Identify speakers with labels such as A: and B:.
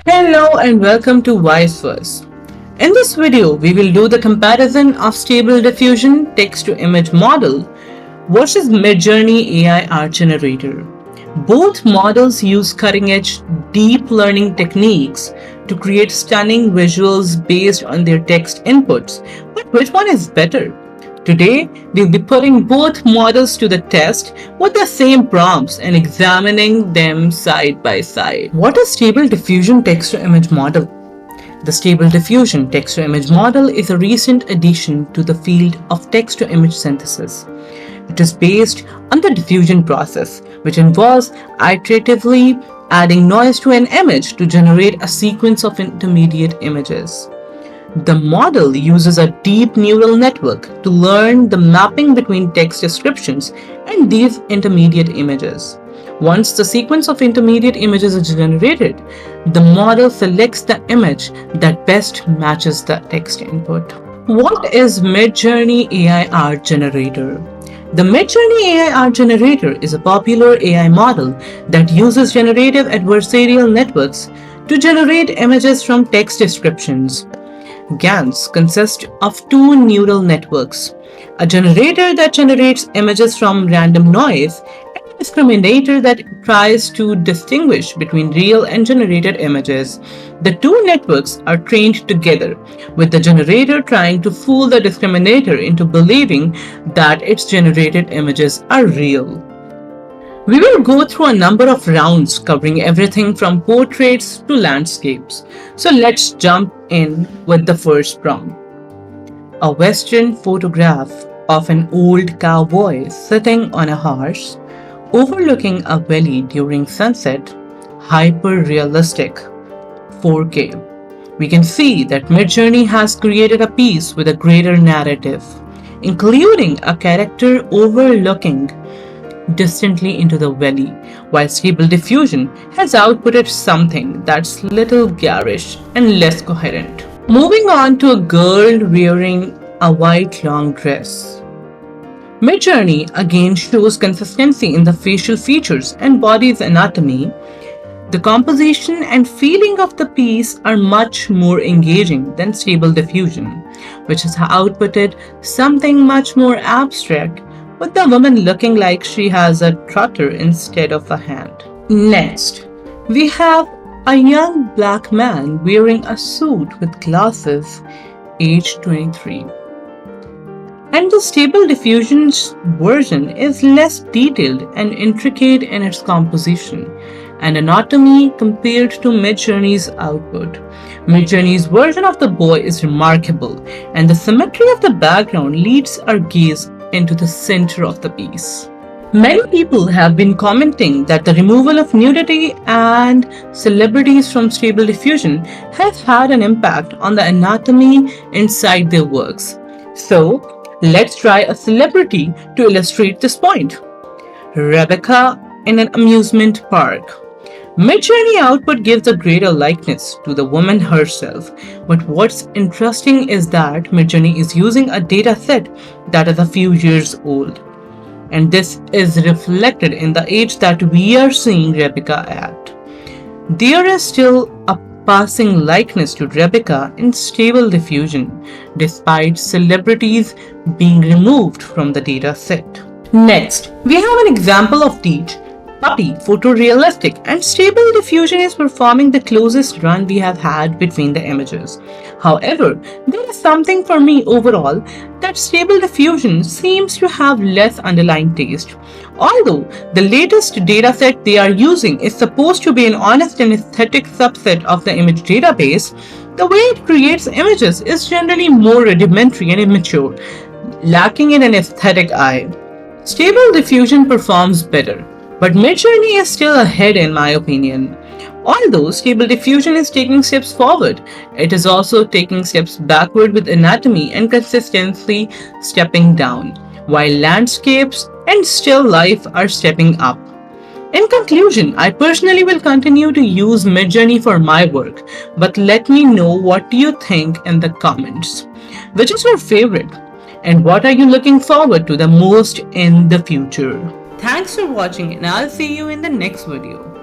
A: Hello and welcome to Wise First. In this video, we will do the comparison of Stable Diffusion text-to-image model versus Midjourney AI art generator. Both models use cutting-edge deep learning techniques to create stunning visuals based on their text inputs. But which one is better? Today, we'll be putting both models to the test with the same prompts and examining them side by side. What is Stable Diffusion text-to-image model? The Stable Diffusion text-to-image model is a recent addition to the field of text-to-image synthesis. It is based on the diffusion process, which involves iteratively adding noise to an image to generate a sequence of intermediate images. The model uses a deep neural network to learn the mapping between text descriptions and these intermediate images. Once the sequence of intermediate images is generated, the model selects the image that best matches the text input. What is Midjourney AI art generator? The Midjourney AI art generator is a popular AI model that uses generative adversarial networks to generate images from text descriptions. GANs consist of two neural networks, a generator that generates images from random noise and a discriminator that tries to distinguish between real and generated images. The two networks are trained together, with the generator trying to fool the discriminator into believing that its generated images are real. We will go through a number of rounds covering everything from portraits to landscapes. So let's jump in with the first prompt. A Western photograph of an old cowboy sitting on a horse overlooking a valley during sunset, hyper-realistic 4K. We can see that Midjourney has created a piece with a greater narrative, including a character overlooking distantly into the valley, while Stable Diffusion has outputted something that's little garish and less coherent. Moving on to a girl wearing a white long dress. Midjourney again shows consistency in the facial features and body's anatomy. The composition and feeling of the piece are much more engaging than Stable Diffusion, which has outputted something much more abstract, with the woman looking like she has a trotter instead of a hand. Next, we have a young black man wearing a suit with glasses, age 23. And the Stable Diffusion's version is less detailed and intricate in its composition and anatomy compared to Midjourney's output. Midjourney's version of the boy is remarkable, and the symmetry of the background leads our gaze into the center of the piece. Many people have been commenting that the removal of nudity and celebrities from Stable Diffusion has had an impact on the anatomy inside their works. So, let's try a celebrity to illustrate this point. Rebecca in an amusement park. Midjourney output gives a greater likeness to the woman herself, but what's interesting is that Midjourney is using a data set that is a few years old, and this is reflected in the age that we are seeing Rebecca at. There is still a passing likeness to Rebecca in Stable Diffusion, despite celebrities being removed from the data set. Next, we have an example of Teach, puppy, photorealistic, and Stable Diffusion is performing the closest run we have had between the images. However, there is something for me overall that Stable Diffusion seems to have less underlying taste. Although the latest dataset they are using is supposed to be an honest and aesthetic subset of the image database, the way it creates images is generally more rudimentary and immature, lacking in an aesthetic eye. Stable Diffusion performs better, but Midjourney is still ahead in my opinion. Although Stable Diffusion is taking steps forward, it is also taking steps backward with anatomy and consistency stepping down, while landscapes and still life are stepping up. In conclusion, I personally will continue to use Midjourney for my work, but let me know what do you think in the comments. Which is your favorite? And what are you looking forward to the most in the future? Thanks for watching, and I'll see you in the next video.